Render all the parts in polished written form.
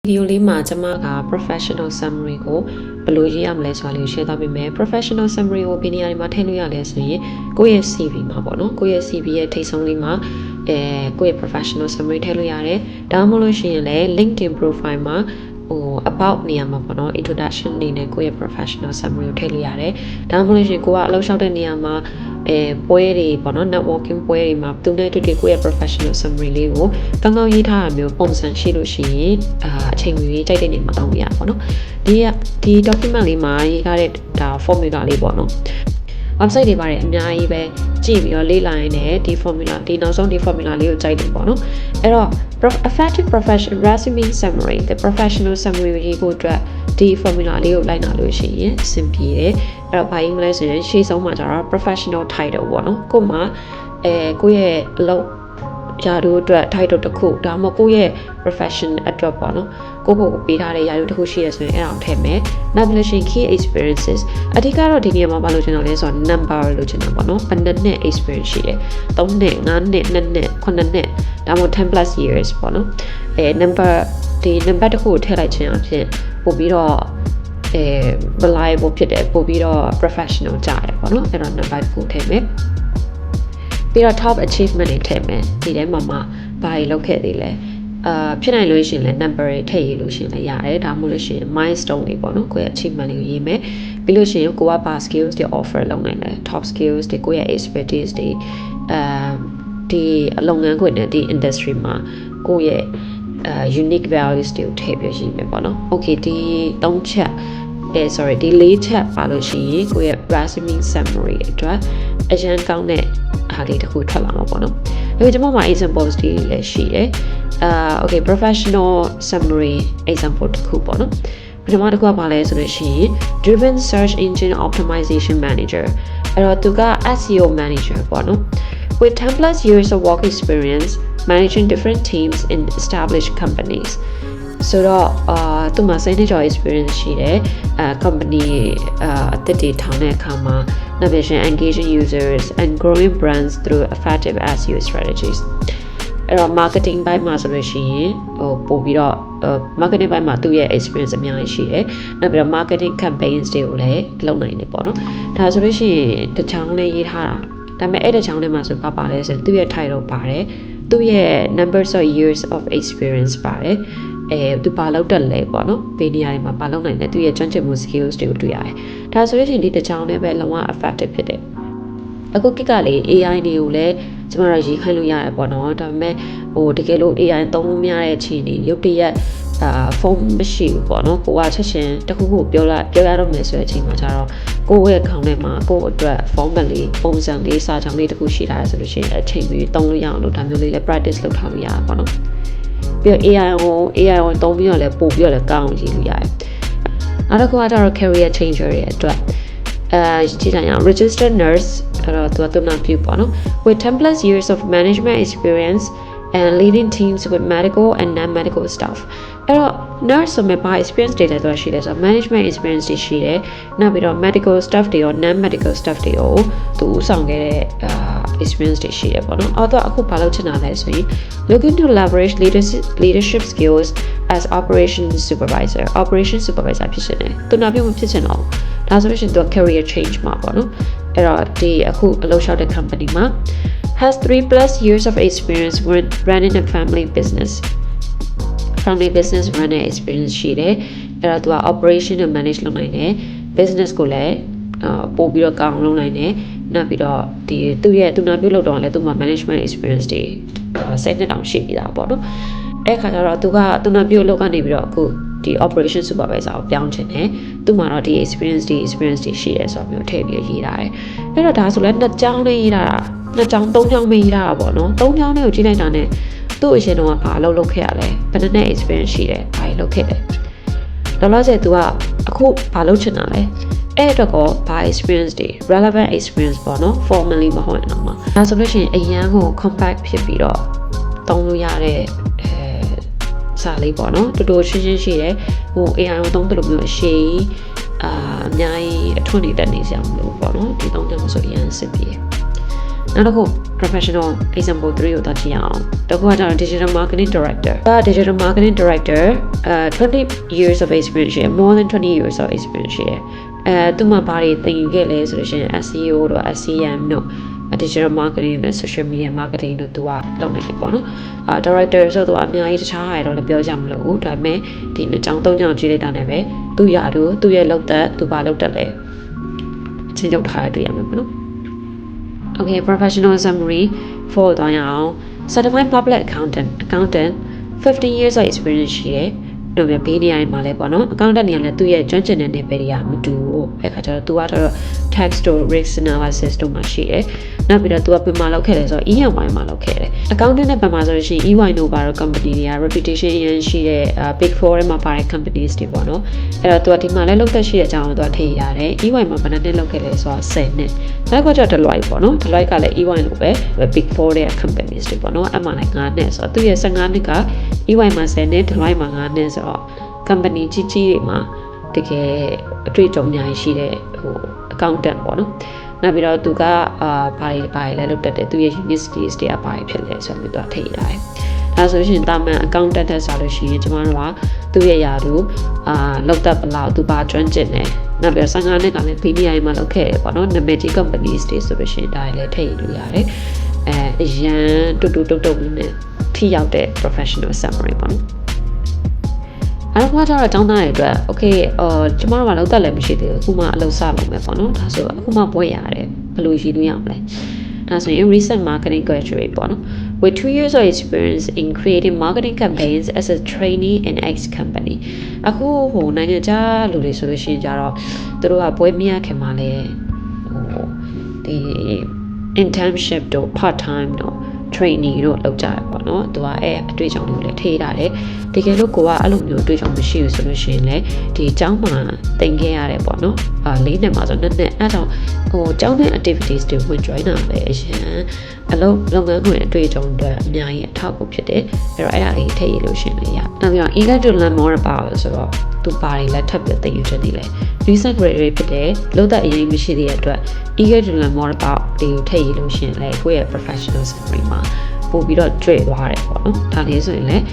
video လေးမှာကျွန်မက professional summary ကိုဘယ်လိုရေးရမလဲဆိုတာလေးကို share သွားပေးမယ် professional summary ကိုဘယ်နေရာတွေမှာထည့်လို့ရလဲဆိုရင်ကိုယ့်ရဲ့ CV မှာပေါ့နော်ကိုယ့်ရဲ့ CV ရဲ့ထိပ်ဆုံးလေးမှာကိုယ့်ရဲ့ professional summary ထည့်လို့ရတယ်ဒါမှမဟုတ်လို့ရှိရင်လည်း LinkedIn profile မှာabout နေရာမှာပေါ့နော် introduction အနေနဲ့ကိုယ့်ရဲ့ professional summary ကိုထည့်လို့ရတယ်ဒါမှမဟုတ်လို့ရှိရင်ကိုကအလုပ်လျှောက်တဲ့နေရာမှာပွဲတွေပေါ့နော် networking ပွဲတွေမှာသူနဲ့တွေ့ကိုယ့်ရဲ့ professional summary လေးကိုကောင်းကောင်းရေးထားတာမျိုးပုံစံရှိလို့ရှိရင်အချိန်မီကြိုက်တဲ့နေရာမှာတောင်းရပါပေါ့နော်ဒီ document လေးမှာရေးထားတဲ့ဒါ formula လေးပေါ့နော် website တွေပါတယ်အများကြီးပဲကြည့်ပြီးတော့လေ့လာရင်းနဲ့ဒီ formula ဒီနောက်ဆုံးဒီ formula လေးကိုကြိုက်တယ်ပေါ့နော်အဲ့တော့ effective professional resume summary the professional summary ရေးဖို့အတွက်ဒီ formula လေးကိုလိုက်နာလို့ရှိရင်အဆင်ပြေတယ်အဲ့တော့ဘာရေးမလဲဆိုရင်ရှေ့ဆုံးမှာကျတော့ professional title ပေါ့နော်ကို့မှာကိုယ့်ရဲ့အလုပ်ရာထူးအတွက် title တစ်ခုဒါမှမဟုတ်ကိုယ့်ရဲ့ profession အတွက်ပေါ့နော်ကိုယ့်ကိုပေးထားတဲ့ရာထူးတစ်ခုရှိရဆိုရင်အဲ့ဒါကိုထည့်မယ် navigation key experiences အဓိကတော့ဒီနေရာမှာဘာလို့ကျွန်တော်လဲဆိုတော့ number လို့ကျွန်တော်ပေါ့နော်ဘယ်နှစ် experience ရှိတယ်3နှစ်5နှစ်2နှစ်9နှစ်ဒါမှမဟုတ်10 plus years ပေါ့နော်number ဒီ number တစ်ခုကိုထည့်လိုက်ခြင်းအဖြစ်ပို့ပြီးတော့reliable ဖြစ်တယ်ပို့ပြီးတော့ professional ကြတယ်ပေါ့နော်အဲ့တော့ number တစ်ခုထည့်မယ်ပြီးတော့ top achievement တွေထည့်မယ်ဒီထဲမှာဘာတွေလုပ်ခဲ့သေးလဲဖြစ်နိုင်လို့ရှိရင်လည်း number တွေထည့်ရေးလို့ရှိရင်လည်းရတယ်ဒါမှမဟုတ်လို့ရှိရင် milestone တွေပေါ့နော်ကိုယ့်ရဲ့ achievement တွေကိုရေးမယ်ပြီးလို့ရှိရင်ကိုကဘာ skills တွေ offer လုပ်နိုင်တယ် top skills တွေကိုယ့်ရဲ့ expertise တွေဒီအလုပ်ငန်းခွင်နဲ့ဒီ industry မှာကိုယ့်ရဲ့unique values တွေကိုထည့်ပြရေးမယ်ပေါ့နော် okay ဒီ3ချက်sorry ဒီ4ချက်ပါလို့ရှိရင်ကိုယ့်ရဲ့ resume summary အတွက်အရန်ကောင်းတဲ့အားလေးတစ်ခုထွက်လာမှာပေါ့နော်အခုကျွန်မမှာ examples တွေလည်းရှိတယ်okay professional summary example တစ်ခုပေါ့နော်ပထမတစ်ခုကဘာလဲဆိုလို့ရှိရင် driven search engine optimization manager အဲ့တော့သူက SEO manager ပေါ့နော် with 10 plus years of work experience managing different teams in established companies so တော့သူမှာ senior experience ရှိတယ် company အသစ်တွေထောင်တဲ့အခါမှာ navigation engaging users and growing brands through effective SEO strategies အဲ့တော့ marketing ဘက်မှာဆိုလို့ရှိရင်ပို့ပြီးတော့ marketing ဘက်မှာသူ့ရဲ့ experience အများကြီးရှိတယ်နောက်ပြီးတော့ marketing campaigns တွေကိုလည်းလုပ်နိုင်တယ်ပေါ့နော်ဒါဆိုလို့ရှိရင်တစ်ချောင်းလေးရေးထားတာဒါပေမဲ့အဲ့တစ်ချောင်းထဲမှာဆိုပါလဲဆိုသူ့ရဲ့ title ပါတယ်သူ့ရဲ့ numbers of years of experience ပါတယ်သူဘာလုပ်တက်လဲပေါ့နော်ဒီနေရာတွေမှာဘာလုပ်နိုင်လဲသူရဲ့ကျွမ်းကျင်မှု skills တွေကိုတွေ့ရတယ်ဒါဆိုလို့ရှိရင်ဒီတစ်ချောင်းလေးပဲလုံးဝ effective ဖြစ်တယ်အခုကိကလေး AI တွေကိုလည်းကျမတို့ရေးခိုင်းလို့ရတယ်ပေါ့နော်ဒါပေမဲ့တကယ်လို့ AI သုံးလို့မရတဲ့အခြေအနေရုပ်တရက်ဖုန်းမရှိဘူးပေါ့နော်ကိုကချက်ချင်းတခုခုပြောရတော့မယ်ဆိုတဲ့အချိန်မှာကျတော့ကိုယ့်ရဲ့ခေါင်းထဲမှာကိုယ့်အတွက် format လေးပုံစံလေးစာကြောင်းလေးတခုရှိထားရဆိုလို့ရှိရင်အချိန်ပြီးသုံးလို့ရအောင်လို့ဒါမျိုးလေးလည်း practice လုပ်ထားလို့ရတာပေါ့နော်ပြီးတော့ AI ကိုသုံးပြီးတော့လည်းပို့ပြီးတော့လည်းကောင်းအောင်ရေးလို့ရတယ်နောက်တစ်ခုကတော့ career changer တွေအတွက်ကြည့်လိုက်အောင် registered nurse အဲ့တော့သူနာပြုပေါ့နော် with 10 plus years of management experience and leading teams with medical and non-medical staff အဲ့တော့ nurse ဆိုမဲ့ဘာ experience တွေလဲဆိုတာရှိတယ်ဆိုတော့ management experience တွေရှိတယ်နောက်ပြီးတော့ medical staff တွေရော non-medical staff တွေရောသူဦးဆောင်ခဲ့တဲ့experience တွေရှိတယ်ပေါ့နော်အော်တော့အခုဘာလုပ်ချင်တာလဲဆိုရင် looking to leverage leadership skills as operation supervisor ဖြစ်ရှင်တယ်သူနာပြုမဖြစ်ချင်တော့ဒါဆိုလို့ရှိရင်သူ career change မှာပေါ့နော်အဲ့တော့ဒီအခုအလုပ်လျှောက်တဲ့ company မှာhas 3 plus years of experience with running a family business running experience ရှိတယ်အဲ့တော့သူက operation ကို manage လုပ်နိုင်တယ် business ကိုလည်းပို့ပြီးတော့ကောင်းလုပ်နိုင်တယ်နောက်ပြီးတော့ဒီသူနာပြုလုပ်တော့လည်းသူမှာ management experience တွေ7နှစ်တောင်ရှိပြီးသားပေါ့နော်အဲ့ခါကျတော့သူနာပြုလုပ်ကနေပြီးတော့အခုဒီ operation supervisor ကိုပြောင်းချင်တယ်သူ့မှာတော့ဒီ experience တွေရှိရဲဆိုတော့မျိုးထည့်ပြီးရေးထားတယ်အဲ့တော့ဒါဆိုလဲနှစ်ကြောင်းလေးရေးထားတာနှစ်ကြောင်းသုံးကြောင်းပဲရေးထားတာပေါ့နော်သုံးကြောင်းလေးကိုကြည့်လိုက်တာနဲ့သူ့အရင်တော့ဘာလုပ်ခဲ့ရလဲဘယ်နှစ် experience ရှိတယ်ဘာလုပ်ခဲ့လဲလောလောဆယ် तू ကအခုဘာလုပ်ချင်တာလဲအဲ့တော့ကဘာ experience တွေ relevant experience ပေါ့နော် formally မဟုတ်ရင်တော့မှာဒါဆိုလို့ရှိရင်အရန်ကို compact ဖြစ်ပြီးတော့သုံးလို့ရတဲ့စာလေးပေါ့နော်တော်တော်ရှင်းရှိတယ်ဟို AI ကိုသုံးတယ်လို့မျိုးအရှိအများကြီးအထွတ်နေတတ်နေစရာမလိုပေါ့နော်ဒီသုံးတယ်လို့ဆိုရင်စစ်ပြေ နောက်တစ်ခု professional example 3ကိုတော့ကြည့်အောင်တစ်ခုကတော့ digital marketing director digital marketing director 20 years of experience more than 20 years of experience သူမှဘာတွေသင်ယူခဲ့လဲဆိုလို့ရှိရင် SEO တို့ SEM တို့ digital marketing နဲ့ social media marketing တို့သူကလုပ်နေတယ်ပေါ့နော်director ဆိုတော့အများကြီးတခြားဟာတော့လည်းပြောကြမလို့ဒါပေမဲ့ဒီအကြောင်း၃ကြောင်းကြည့်လိုက်တာနဲ့ပဲသူရတို့သူရဲ့လောက်သက်သူဘာလုပ်တတ်လဲချင်းချုပ်ထားတွေ့ရမှာပေါ့နော် Okay professional summary for တော့ရအောင် certified public accountant 15 years of experience ရှိတယ်တို့ပဲဘေးနေရာမှာလဲပေါ့နော် accountant နေရာလဲသူရဲ့ကျွမ်းကျင်တဲ့နယ်ပယ်တွေကမတူဘူးအဲ့ခါကျတော့သူကတော့ tax တို့ risk analysis တို့မှာရှိတယ်နောက်ပြီးတော့သူကပြန်မလုပ်ခဲ့တယ်ဆိုတော့ EY မှာလုပ်ခဲ့တယ် accountant နဲ့ပြန်မှာဆိုလို့ရှိရင် EY တို့ဘာတော့ company တွေက reputation ရန်ရှိတဲ့ big four တွေမှာပါတဲ့ companies တွေပေါ့နော်အဲ့တော့သူကဒီမှာလဲလုပ်သက်ရှိတဲ့အကြောင်းကိုသူကထည့်ရတယ် EY မှာဘယ်နှစ်လုပ်ခဲ့လဲဆိုတော့10နှစ်နောက်ကကျတော့ Deloitte ပေါ့နော် Deloitte ကလည်း EY လို့ပဲ big four တဲ့ companies တွေပေါ့နော်အမှန်လိုက်9နှစ်ဆိုတော့သူရဲ့15နှစ်က EY မှာ10နှစ် Deloitte မှာ9နှစ်ဆိုတော့ company ကြီးကြီးတွေမှာတကယ်အတွေ့အကြုံများရှိတဲ့accountant ပေါ့နော်နောက်ပြီးတော့သူကဘာတွေလဲလုပ်တတ်တယ်သူရဲ့ universities တွေကဘာတွေဖြစ်လဲဆိုတော့သူကထည့်ရတယ်ဒါဆိုရှင်တာမန် accountant တက်ဆိုလို့ရှိရင်ကျမတို့ကသူ့ရဲ့ယာတို့လောက်တတ်ဘလောက်သူဘာကျွမ်းကျင်တယ်နောက်ပြီး15နှစ်ကလည်း BBI မှာလုပ်ခဲ့တယ်ပေါ့နော်နာမည်ကြီး companies တွေဆိုလို့ရှိရင်ဒါလည်းထည့်လို့ရတယ်အရန်တူနဲ့ထိရောက်တဲ့ professional summary ပေါ့နော်အဲ့တော့ကျတော့တောင်းတတဲ့အတွက် okay ကျမတို့ကလောက်တက်လည်းမရှိသေးဘူးအခုမှအလုပ်စလုပ်မယ်ပေါ့နော်ဒါဆိုအခုမှဘွဲရတယ်ဘယ်လိုရည်လို့ရမလဲဒါဆိုရင် recent marketing graduate ပေါ့နော် with 2 years of experience in creating marketing campaigns as a trainee in X company အခုနိုင်ငံခြားလူတွေဆိုလို့ရှိရင်ကြတော့သူတို့ကဘွဲမရခင်မှာလဲဒီ internship တို့ part time တို့ training တို့လုပ်ကြရပေါ့နော်သူကအဲ့အတွေ့အကြုံတွေကိုလည်းထည့်ရတယ်တကယ်လို့ကိုကအဲ့လိုမျိုးအတွေ့အကြုံမရှိဘူးဆိုလို့ရှိရင်လည်းဒီအကြောင်းမှာသင်ခဲ့ရတယ်ပေါ့နော်၄နှစ်မှာဆို2နှစ်အဲ့တော့အကြောင်းတဲ့ activities တွေဝင် join တာပဲအရင်အလုပ်ငန်းခွင်အတွေ့အကြုံတွေအများကြီးအထောက်အကူဖြစ်တယ်အဲ့တော့အဲ့ဒါလေးထည့်ရလို့ရှင်လေရနောက်ပြီးတော့ eager to learn more about ဆိုတော့သူပါရီလက်ထပ်ပြီးသင်ယူချက်တွေလဲ recent graduate ဖြစ်တယ်လို့တဲ့အရင်မရှိသေးတဲ့အတွက် eager to learn more about ဒီကိုထည့်ရလို့ရှင်လေကိုယ့်ရဲ့ professional summary မှာပို့ပြီးတော့တွေ့သွားတယ်ပေါ့နော်ဒါလေးဆိုရင်လည်း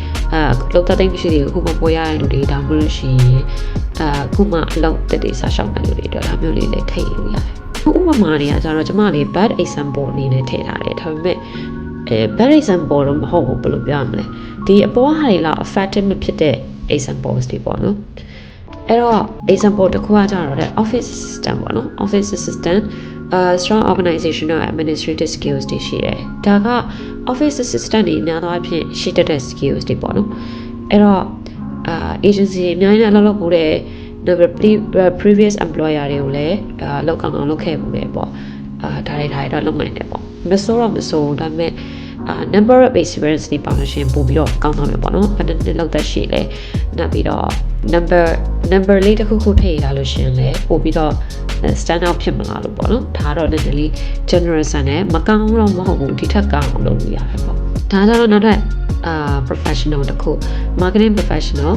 လောက်တဲ့တိတ်မရှိသေးဘူးအခုမှပေါ်ရတဲ့လူတွေဒါမှမဟုတ်ရှင်အခုမှအလုပ်တက်တွေစားရှောက်တဲ့လူတွေအတွက်ဒါမျိုးလေးလည်းထည့်ရလို့ရတယ်ဥပမာတွေကကျတော့ကျမလေး bad example အနေနဲ့ထည့်ထားတယ်ဒါပေမဲ့bad example တော့မဟုတ်ဘူးဘယ်လိုပြောရမလဲဒီအပေါ်ဟာတွေလောက် effective မဖြစ်တဲ့ examples တွေပေါ့နော်အဲ့တော့ example တစ်ခုကကျတော့ office assistant ပေါ့နော် office assistant strong organizational administrative skills တွေရှိတယ်ဒါက office assistant တွေများသောအားဖြင့်ရှိတတ်တဲ့ skills တွေပေါ့နော်အဲ့တော့agency အများကြီးနဲ့လောက်ပို့တဲ့ previous employer တွေကိုလည်းလောက်ကောင်းအောင်လုပ်ခဲ့မှုပဲပေါ့ဒါတွေတော့လုပ်နိုင်တယ်ပေါ့မဆိုးဒါပေမဲ့ number of experience တွေပါလို့ရှိရင်ပို့ပြီးတော့ကောင်းသွားမယ်ပေါ့နော်ဘယ်နှစ်လောက်သက်ရှိလဲနောက်ပြီးတော့ number လေးတစ်ခုထည့်ရလို့ရှိရင်လည်းပို့ပြီးတော့ stand out ဖြစ်မလားလို့ပေါ့နော်ဒါကတော့နည်းနည်းလေး generous နဲ့မကောင်းတော့မဟုတ်ဘူးဒီထက်ကောင်းအောင်လုပ်လို့ရတယ်ပေါ့ဒါကြတော့နောက်ထပ်professional တခု marketing professional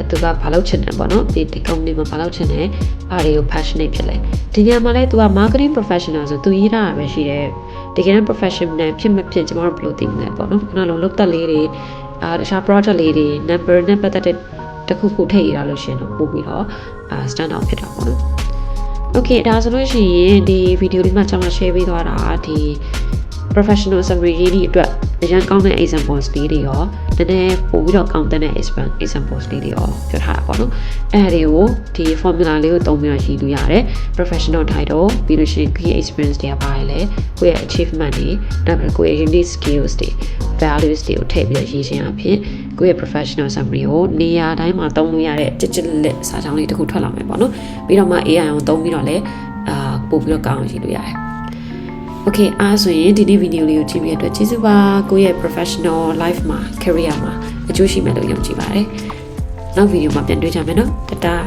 သူကဘာလုပ်ချင်တယ်ပေါ့နော်ဒီ company မှာဘာလုပ်ချင်တယ်အားတွေကို passionate ဖြစ်လဲဒီညမှာလဲသူက marketing professional ဆိုသူရေးတာပဲရှိတယ်တကယ်တော့ professional ဖြစ်မဖြစ်ကျွန်တော်တို့ဘယ်လိုသိမလဲပေါ့နော်ခုနလိုလုပ်သက်လေးတွေတခြား project လေးတွေ number နဲ့ပတ်သက်တဲ့တခုခုထည့်ရတာလို့ရှင်တော့ပို့ပြီးတော့stand out ဖြစ်တာပေါ့နော် okay ဒါဆိုလို့ရှိရင်ဒီ video လေးမှာကျွန်တော် share ပေးသွားတာဒီ professional summary ရေးအတွက်အရင်ကောင်းတဲ့ examples လေးတွေရောနည်းနည်းပို့ပြီးတော့ကောင်းတဲ့ examples လေးတွေရောပြောထားတာပေါ့နော်အဲ့ဒီကိုဒီ formula လေးကိုသုံးပြီးတော့ရေးလို့ရတယ် professional title ပြီးလို့ရှိရင် key experience တွေကပါလဲကိုယ့်ရဲ့ achievement တွေနောက်ပြီးကိုယ့်ရဲ့ unique skills တွေ values တွေကိုထည့်ပြီးတော့ရေးခြင်းအဖြစ်ကိုယ့်ရဲ့ professional summary ကိုနေရာတိုင်းမှာသုံးလို့ရတဲ့ကြစ်လက်စာကြောင်းလေးတစ်ခုထွက်လာမယ်ပေါ့နော်ပြီးတော့မှ AI ကိုသုံးပြီးတော့လည်းပို့ပြီးတော့ကောင်းအောင်ရေးလို့ရတယ်Okay အားဆိုရင်ဒီနေ့ဗီဒီယိုလေးကိုကြည့်ပြီးအတွက်ကျေးဇူးပါကိုယ့်ရဲ့ professional life မှာ career မှာအကျိုးရှိမယ်လို့ယုံကြည်ပါတယ်နောက်ဗီဒီယိုမှာပြန်တွေ့ကြမယ်နော်တတား